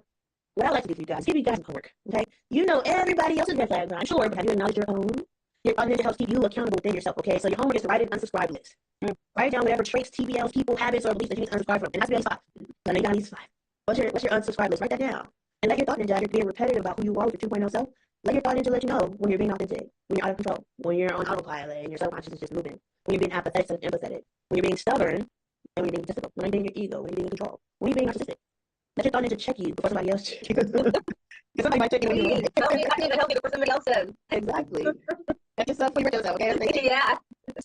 what I like to do for you guys, give you guys some homework. Okay? You know everybody else's red flags, I'm sure, but have you acknowledged your own? Your thought ninja helps keep you accountable within yourself. Okay? So your homework is to write an unsubscribe list. Write down whatever traits, TBLs, people, habits, or beliefs that you need to unsubscribe from. And that's be at least 5. So now you got at least 5. What's your unsubscribe list? Write that down. And let your thought ninja, you're being repetitive about who you are with your 2.0 self. Let your thought ninja let you know when you're being authentic, when you're out of control, when you're on autopilot and your subconscious is just moving, when you're being apathetic and empathetic, when you're being stubborn, and when you're being difficult, when you're being your ego, when you're being in control, when you're being narcissistic. Let your thought ninja check you before somebody else checks you. Because somebody might check you. Tell me if I need to help you before somebody else does. Exactly. Check yourself for yourself, okay? Yeah.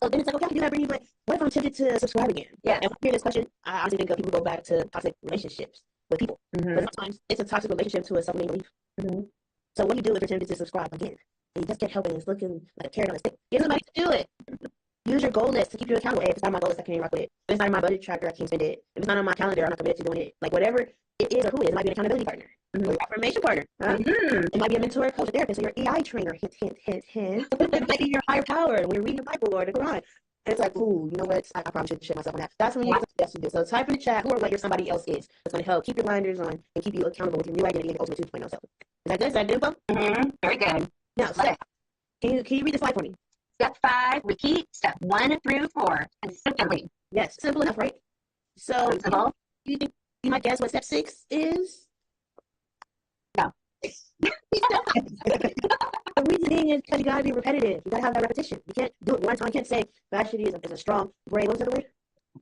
So then it's like, okay, I can do that for you, but what if I'm tempted to subscribe again? Yes. And when I hear this question, I honestly think that people go back to toxic relationships with people. But sometimes it's a toxic relationship to a self-limiting belief. So what do you do if you're tempted to subscribe again? And you just can't help it. It's looking like a carrot on a stick. Get somebody to do it. Use your goal list to keep you accountable. Hey, if it's not on my goal list, I can't rock with it. If it's not in my budget tracker, I can't spend it. If it's not on my calendar, I'm not committed to doing it. Like whatever it is or who it is, it might be an accountability partner, or an affirmation partner. It might be a mentor, coach, a therapist, or your AI trainer. Hint, hint, hint, hint. It might be your higher power when you're reading the Bible or the Quran. And it's like, ooh, you know what? I probably should shit myself on that. That's when you have to do. So type in the chat who or what your somebody else is. That's going to help keep your blinders on and keep you accountable with your new identity and your ultimate 2.0 self. Is that good? Is that good, Bo? Very good. Now, step. Can you read the slide for me? Step 5, repeat step 1 through 4 consistently. Yes, simple enough, right? So, you think you might guess what step 6 is? No. The reasoning is because you gotta be repetitive. You gotta have that repetition. You can't do it one time. You can't say Ashley is a strong, brave. What's the other word?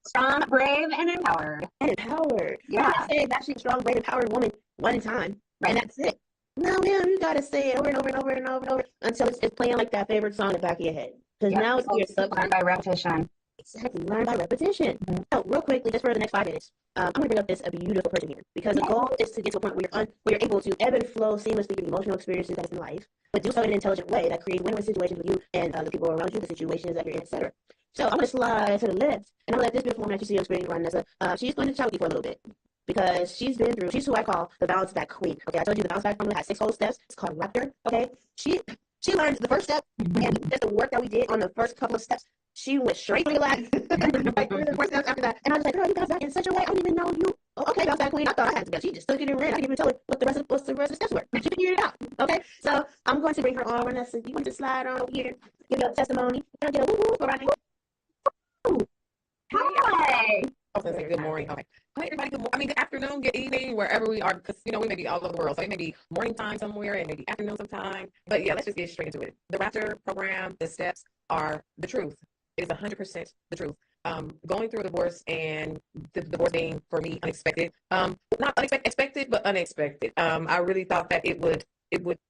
Strong, brave, and empowered. And empowered. Yeah. You can't say Ashley is a strong, brave, empowered woman one time, and that's it. No, man, you gotta say it over and over and over and over and over until it's playing like that favorite song in the back of your head. Because now it's your subconscious. Learn by repetition. Exactly, learn by repetition. So, real quickly, just for the next 5 minutes, I'm going to bring up a beautiful person here because the goal is to get to a point where you're able to ebb and flow seamlessly through emotional experiences that is in life, but do so in an intelligent way that creates win-win situations with you and the people around you, the situations that you're in, etc. So, I'm going to slide to the left, and I'm going to let this beautiful woman that you see on screen run. She's going to chat with you for a little bit because she's who I call the bounce back queen. Okay, I told you the bounce back formula has 6 whole steps. It's called Raptor. Okay, she learned the first step, and just the work that we did on the first couple of steps. She went straight through the line. Like 4 steps after that. And I was like, girl, you bounce back in such a way. I don't even know you. Oh, okay, bounce back queen. I thought I had to go. She just took it and ran. I didn't even tell her what the rest of the steps were. She figured it out. Okay. So I'm going to bring her on. Vanessa, you want to slide on over here, give your testimony. Can I get a woo-woo for right now? Hi. I was going to say good morning. Okay. Hi, everybody. Good afternoon, good evening, wherever we are, because, we may be all over the world. So it may be morning time somewhere and maybe afternoon sometime. But yeah, let's just get straight into it. The Raptor program, the steps are the truth. It is 100% the truth. Going through a divorce and the divorce being, for me, unexpected. Not expected, but unexpected. I really thought that it would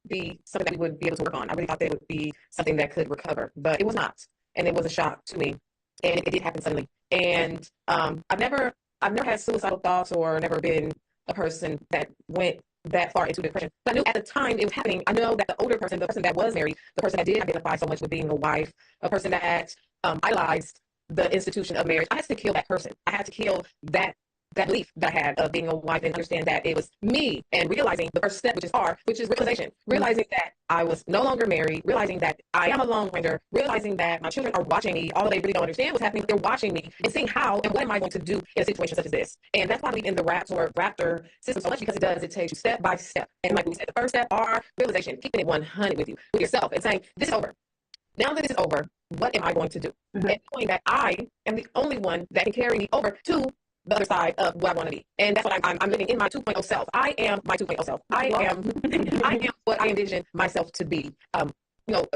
be something that we would be able to work on. I really thought that it would be something that could recover, but it was not. And it was a shock to me. And it did happen suddenly. And I've never had suicidal thoughts or never been a person that went that far into depression. But I knew at the time it was happening. I know that the older person, the person that was married, the person that did identify so much with being a wife, a person that idolized the institution of marriage, I had to kill that person. I had to kill that that belief that I had of being a wife and understand that it was me and realizing the first step, which is hard, which is realization, realizing that I was no longer married, realizing that I am a lone ranger, realizing that my children are watching me, although they really don't understand what's happening, but they're watching me and seeing how and what am I going to do in a situation such as this. And that's why I believe in the raptor system so much, because it takes you step by step. And like we said, the first step are realization, keeping it 100 with you, with yourself, and saying, this is over. Now that this is over, what am I going to do? And knowing that I am the only one that can carry me over to the other side of what I want to be. And that's what I'm living in my 2.0 self. I am my 2.0 self. I am what I envision myself to be.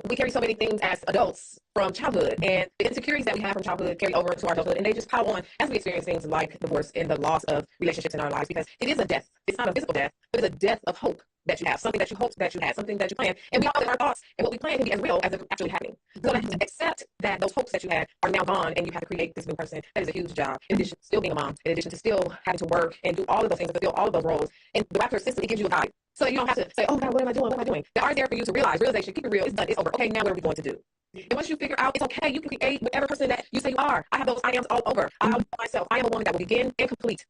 We carry so many things as adults from childhood, and the insecurities that we have from childhood carry over to our adulthood, and they just pile on as we experience things like divorce and the loss of relationships in our lives, because it is a death. It's not a physical death, but it's a death of hope that you have, something that you hoped that you had, something that you planned. And we all live our thoughts, and what we plan can be as real as it's actually happening. So to accept that those hopes that you had are now gone, and you have to create this new person, that is a huge job. In addition to still being a mom, in addition to still having to work and do all of those things, fulfill all of those roles. And the Raptor system, it gives you a guide. So you don't have to say, oh God, what am I doing? What am I doing? They are there for you to realization, keep it real, it's done, it's over. Okay, now what are we going to do? And once you figure out, it's okay, you can create whatever person that you say you are. I have those I ams all over. I am myself. I am a woman that will begin and complete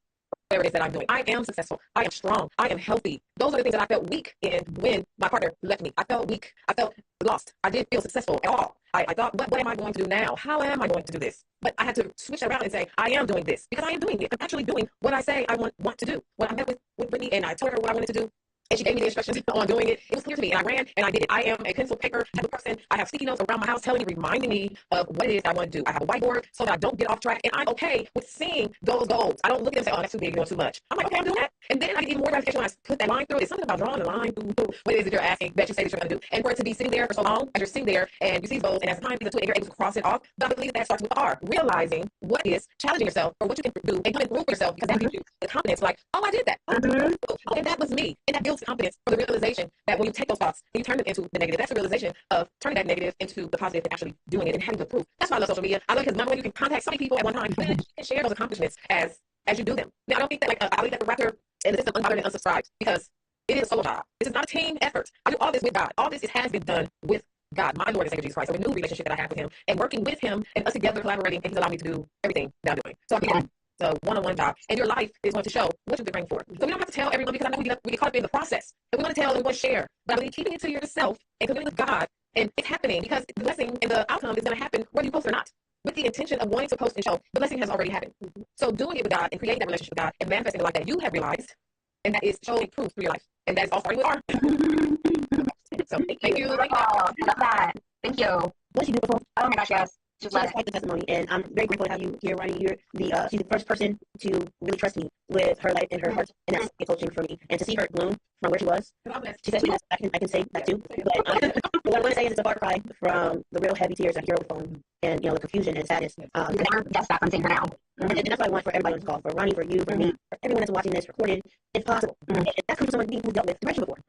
whatever it is that I'm doing. I am successful. I am strong. I am healthy. Those are the things that I felt weak in when my partner left me. I felt weak. I felt lost. I didn't feel successful at all. I thought, what am I going to do now? How am I going to do this? But I had to switch around and say, I am doing this, because I am doing it. I'm actually doing what I say I want to do. When I met with Brittany and I told her what I wanted to do, and she gave me the instructions on doing it, it was clear to me, and I ran and I did it. I am a pencil paper type of person. I have sticky notes around my house telling me, reminding me of what it is I want to do. I have a whiteboard so that I don't get off track, and I'm okay with seeing those goals. I don't look at them and say, oh, that's too big, you're doing too much. I'm like, okay, I'm doing that. And then I get even more gratification when I put that line through. It's something about drawing a line through what it is that you're asking, that you say that you're going to do. And for it to be sitting there for so long, as you're sitting there and you see these goals, and as time gets into it, and you're able to cross it off, but I believe that starts with R, realizing what is, challenging yourself for what you can do, and coming through for yourself, because that gives you the confidence, like, oh, I did that. Okay, that was me. And that builds confidence for the realization that when you take those thoughts and you turn them into the negative, that's the realization of turning that negative into the positive and actually doing it and having the proof. That's why I love social media. I love it because not only you can contact so many people at one time, but you can share those accomplishments as you do them. Now, I don't think that, I believe that the Raptor and the system unbothered and unsubscribed, because it is a solo job. This is not a team effort. I do all this with God. All this has been done with God, my Lord and Savior Jesus Christ. So a new relationship that I have with Him, and working with Him and us together collaborating, and He's allowed me to do everything that I'm doing. So I think it's a one-on-one job, and your life is going to show what you've been praying for. So we don't have to tell everyone, because I know we get caught up in the process, and we want to tell and we want to share. But I believe keeping it to yourself and committing with God, and it's happening, because the blessing and the outcome is going to happen whether you post or not. With the intention of wanting to post and show, the blessing has already happened. So doing it with God and creating that relationship with God and manifesting the life that you have realized, and that is showing proof through your life, and that is all starting with R. So thank you. Oh, I love that. Thank you. What she do before? Oh my gosh, yes. Just That's quite the testimony, and I'm very grateful to have you here, Ronnie. You're she's the first person to really trust me with her life and her heart, and that's a coaching for me. And to see her bloom from where she was, she said, I can say that too. But what I want to say is it's a far cry from the real heavy tears I hear over the phone, and the confusion and sadness. That's that I'm seeing her now. And that's what I want for everybody on this call, for Ronnie, for you, for me, for everyone that's watching this recorded. It's possible. And that comes from someone who dealt with depression before.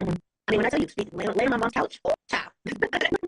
I mean, when I tell you, lay on my mom's couch, oh, child,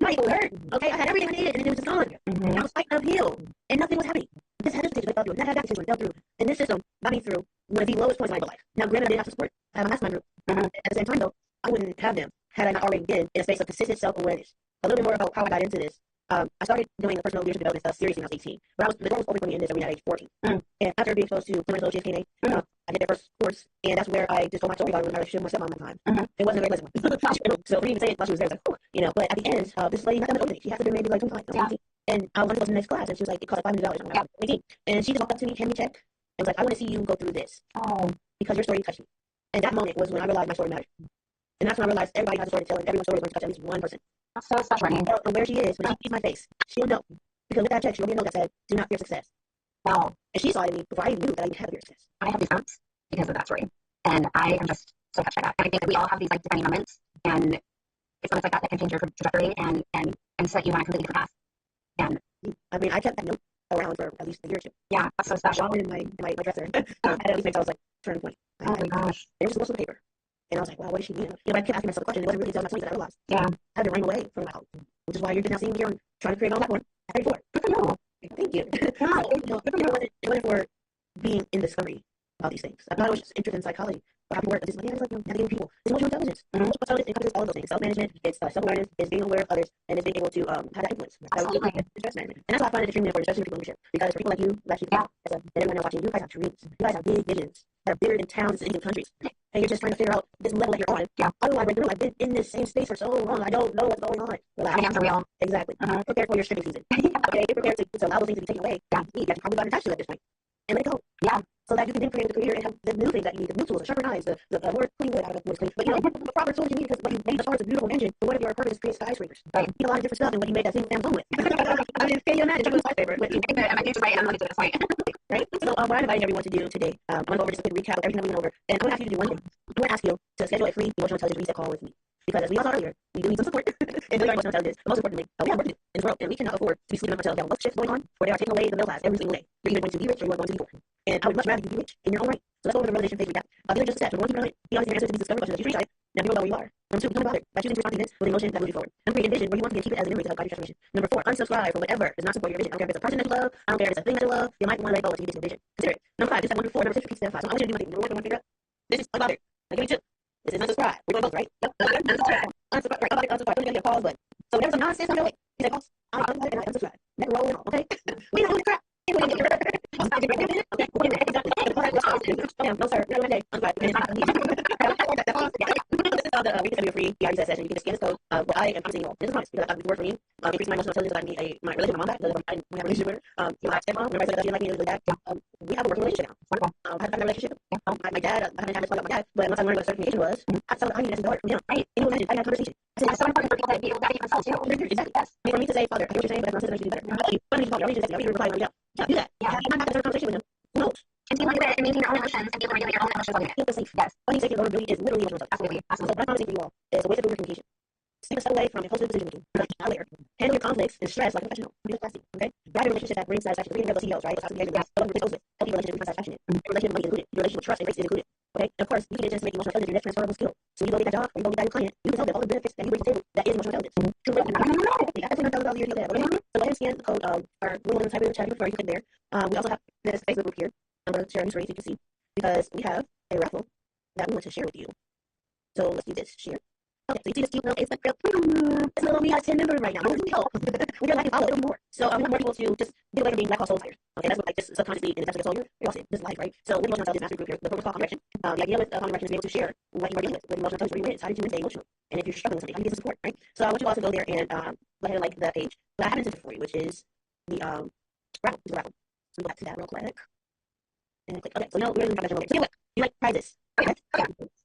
my ego hurt. Okay, I had everything I needed, and it was just gone. And I was fighting uphill, and nothing was happening. This had this situation I fell through, that had that situation I fell through, and this system got me through one of the lowest points in my life. Now, granted, I didn't have support. I have a mastermind group. At the same time, though, I wouldn't have them had I not already been in a space of consistent self-awareness. A little bit more about how I got into this. I started doing a personal leadership development stuff seriously when I was 18. But the door was open for me in this arena at age 14. And after being exposed to criminal associates, I did their first course, and that's where I just told my story about my relationship with my stepmom at the time. It wasn't a very pleasant one. So for me to say it while she was there, I was like, oh, but at the end, this lady not that much older than me. She had to be maybe like 25, 18. And I wanted to go to the next class, and she was like, it cost like $500. I'm like, 18. And she just walked up to me, handed me a check, and was like, I want to see you go through this. Because your story touched me. And that moment was when I realized my story mattered. And that's when I realized everybody has a story to tell, and everyone's story is going to touch at least one person. That's so special. And where she is, when she sees my face, she'll know. Because with that check, she'll get a note that said, do not fear success. Wow. And she saw it in me before I even knew that I even had fear success. I have these moments because of that story. And I am just so touched by that. And I think that we all have these like defining moments, and it's moments like that that can change your trajectory and set you on a completely different path. And I mean, I kept that note around for at least a year or two. Yeah, that's so special. In my dresser. I had at least since I was like turning 20. Oh my gosh. There was a little paper. And I was like, wow, what does she mean? But I kept asking myself a question. It wasn't really until my 20s that I realized. Yeah. I had to run away from my house, which is why you're now seeing me here trying to create my own platform at 34. Good for you. Thank you. Yeah, It wasn't for being in discovery about these things. I thought I was just interested in psychology, or how people work. It's like, yeah, it's like, navigating people. It's emotional intelligence. Emotional intelligence encompasses all of those things. Self-management, it's self-awareness, it's being aware of others, and it's being able to have that influence. Absolutely. Stress management. And that's why I find it extremely important, especially for people in leadership. Because for people like you, who actually and everyone else watching, you guys have dreams. You guys have big visions that are bigger than towns, cities, and countries. And you're just trying to figure out this level that you're on. Otherwise, break through. I've been in this same space for so long. I don't know what's going on. Relax. My hands are real. Exactly. Prepare for your stripping season. Okay, get prepared to allow those things to be taken away. You have probably gotten attached to it at this point. And let it go. So that you can then create a career and have the new things that you need, the new tools, the sharper knives, the more clean wood out of the clean. But the proper tools you need, because what you made the stars a beautiful engine, but what if your purpose is create skyscrapers? Right. You need a lot of different stuff than what you made that single family home with. I mean, can you imagine jumping a skyscraper with you? I'm right, I'm going to this point. Right? So what I'm inviting everyone to do today, I'm going to go over just a quick recap of everything that we went over. And I'm going to ask you to do one thing. I'm going to ask you to schedule a free emotional intelligence reset call with me. Because as we all saw earlier, we do need some support in building our emotional intelligence. But most importantly, we have work to do in this world, and we cannot afford to be sleeping on ourselves. We have work shifts going on, where they are taking away the middle class every single day. You're either going to be rich or you are going to be poor. And I would much rather you be rich in your own right. So let's go over the revelation page recap. These are just a step. Number one, keep relevant. Be honest in your answers to these discovery questions that you decide. Now be real about where you are. Number two, become bothered by choosing to respond to this with emotion that moves you forward. Number three, envision where you want to be and keep it as an memory to help guide your transformation. Number four, unsubscribe from whatever does not support your vision. I don't care if it's a person that you love. I don't care if it's a thing that you love. You might want to let go until you get to a vision. Consider it. Number five, just step 1 through 4. Number 6, repeat step 5. So I want you to do one thing. Number one, I want to figure out. This is unbothered. Now give me 2. This is unsubscribe. We're going both, right? Yep. Unsubscribe. Unsubscribe. Right. Unsubscribe. Don't get a pause button. So whenever some nonsense comes your way, you say pause. I unbothered and I unsubscribe. Never roll in all, okay? We don't do crap. Okay. Okay. No, sir. No, day. This is called the Reconsider Your Free PRD session. You can just scan this code. What I am saying, this is honest because I've got the word for me. Increase my emotional intelligence. I need my relationship with my mom back. We have a relationship with her. My stepmom, whenever I said that she didn't like me, it was really bad. We have a working relationship now. I have a relationship. My dad, I haven't had to talk about my dad, but once I learned what certification was, I said I need to from him. Right? Can you imagine? I had a conversation. I said, it's so important for people to be able to validate themselves too. Exactly. Yes. For me to say, Father, I hear what you're saying, but that's not something that you do better. I love you. I need you reply when we go. Yeah, do that. Yeah. I'm not having a conversation with him. Who knows? Continue to and maintain your own emotions and be able to regulate your own emotions on your Feel safe. Yes. What he's saying vulnerability is literally emotional. Absolutely. So what I'm promising for you all is a way to improve your communication. Step a step away from impulsive decision making. Later. Handle your conflicts and stress like a professional. Be classy. Okay? Grab your relationship that brings satisfaction. We're going to go CEOs, right? That's behavior. Yes. Help your relationship with satisfaction. Your relationship with money is included. Your relationship with trust and grace is included. Okay? And of course, you can just make emotional intelligence your next transferable skill. So when you go get that job or you go get that new client, you can tell them all the benefits that you bring to the table. That is emotional intelligence. True. That's $1,000 a year to get that. Okay? So go ahead and scan the code. Or we're going to type in the chat before you click there. We also have this Facebook group here. I'm going to share a screen so you can see because we have a raffle that we want to share with you. So let's do this. Share. Okay, so you see this cute little Facebook group. This little we have 10 members right now. We don't like to follow, it'll be more. So we want more people to just get away from being Black Hole Soul Fires. Okay, that's what like just subconsciously and that's what you're all saying. This is life, right? So with emotional intelligence master group here, the program is called Direction. The idea with Calm Direction is to be able to share what you are dealing with emotional intelligence, where you win. How did you stay emotional? And if you're struggling with something, how do you get some support, right? So I want you all to go there and go ahead and like the page. But I have an incentive for you, which is the raffle. So we go back to that real quick. And click. Okay, so now we're going to so anyway, you like prizes. Okay.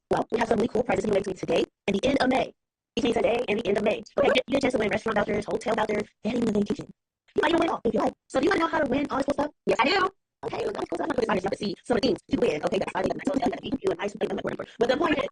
Well, we have some really cool prizes giveaway between today and the end of May. Between today and the end of May. Okay, you get a chance to win restaurant vouchers, hotel vouchers, and even a vacation. You might even win all if you like. So do you want to know how to win all this cool stuff? Yes, I do. Okay, well, that's cool. I'm not going to see some of the things to win. Okay, that's fine. You and I should play them like but the point is,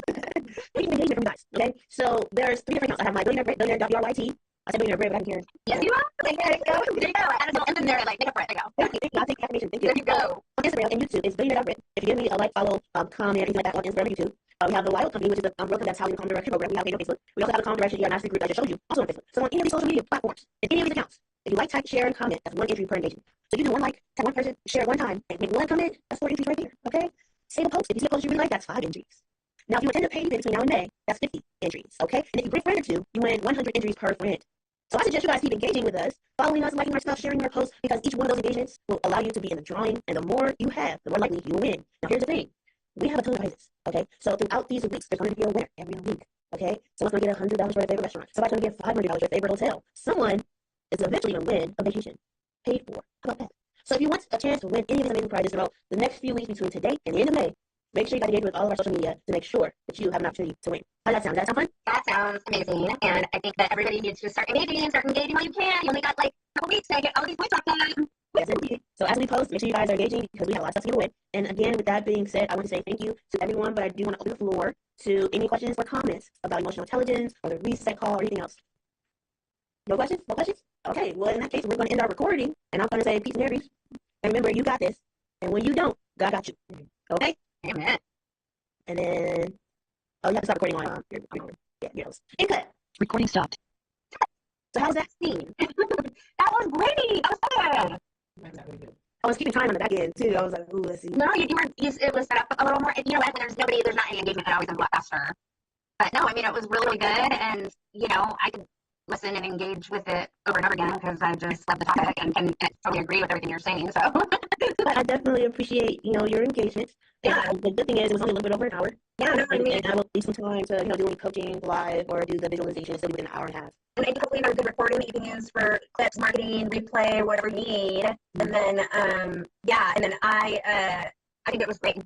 we can engage from you guys. Okay, so there's 3 different accounts. I have my billionaire.byt. I said billionaire bread, but I can hear. Yes, you are. Like, there you go. There you go. I added a little M in there to like make up for it. There you go. I'll take affirmation. Thank you. There you go. On Instagram and YouTube, it's billionaire.bread. If you give me a like, follow, comment, anything like that on Instagram and YouTube. We have the Wild Company, which is a broker that's housing the Calm Direction program. We have it on Facebook. We also have the Calm Direction mastery group that I just showed you, also on Facebook. So on any of these social media platforms, in any of these accounts, if you like, type, share, and comment, that's 1 entry per engagement. So you do 1 like, tag 1 person, share it 1 time, and make 1 comment, that's 4 entries right there. Okay? Save a post. If you see a post you really like, that's 5 entries. Now, if you attend a paid event between now and May, that's 50 entries. Okay? And if you bring a friend or 2, you win 100 entries per friend. So I suggest you guys keep engaging with us, following us, liking our stuff, sharing our posts, because each one of those engagements will allow you to be in the drawing, and the more you have, the more likely you will win. Now, here's the thing. We have a ton of prizes, okay? So throughout these weeks, there's going to be a winner every week, okay? Someone's going to get $100 for their favorite restaurant. Somebody's going to get $500 for their favorite hotel. Someone is eventually going to win a vacation paid for. How about that? So if you want a chance to win any of these amazing prizes throughout the next few weeks between today and the end of May, make sure you engage with all of our social media to make sure that you have an opportunity to win. How does that sound? Does that sound fun? That sounds amazing. And I think that everybody needs to start engaging while you can. You only got like a couple weeks to get all these points off them. Yes, indeed. So as we post, make sure you guys are engaging because we have a lot of stuff to give away. And again, with that being said, I want to say thank you to everyone, but I do want to open the floor to any questions or comments about emotional intelligence or the reset call or anything else. No questions? No questions? Okay, well, in that case, we're going to end our recording, and I'm going to say peace and berries. And remember, you got this. And when you don't, God got you. Okay? Amen. And then, oh, you have to stop recording on your nose. And cut. Recording stopped. So how's that scene? That was great. That was so good. I was keeping time on the back end too. I was like, ooh, let's see. No, it was set up a little more, you know, when there's not any engagement, it always ends a lot faster. But no, I mean, it was really, really good. And, you know, I could listen and engage with it over and over again because I just love the topic and can totally agree with everything you're saying. So But I definitely appreciate, your engagement. Yeah. And the good thing is it was only a little bit over an hour. yeah, no, I mean, And I will leave some time to, do any coaching live or do the visualization, so within an hour and a half. and maybe hopefully you have a good recording that you can use for clips, marketing, replay, whatever you need. And then, yeah, and then I think it was great.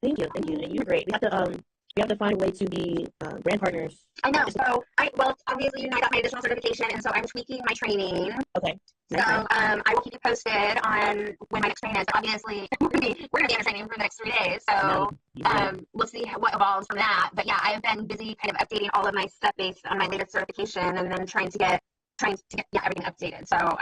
Thank you. And you're great. We have to find a way to be brand partners. I know. So, well, obviously, I got my additional certification, and so I'm tweaking my training. Okay. So, I will keep you posted on when my next training is. Obviously, we're gonna be in a training for the next 3 days. So, we'll see what evolves from that. But yeah, I've been busy kind of updating all of my stuff based on my latest certification, and then trying to get everything updated. So,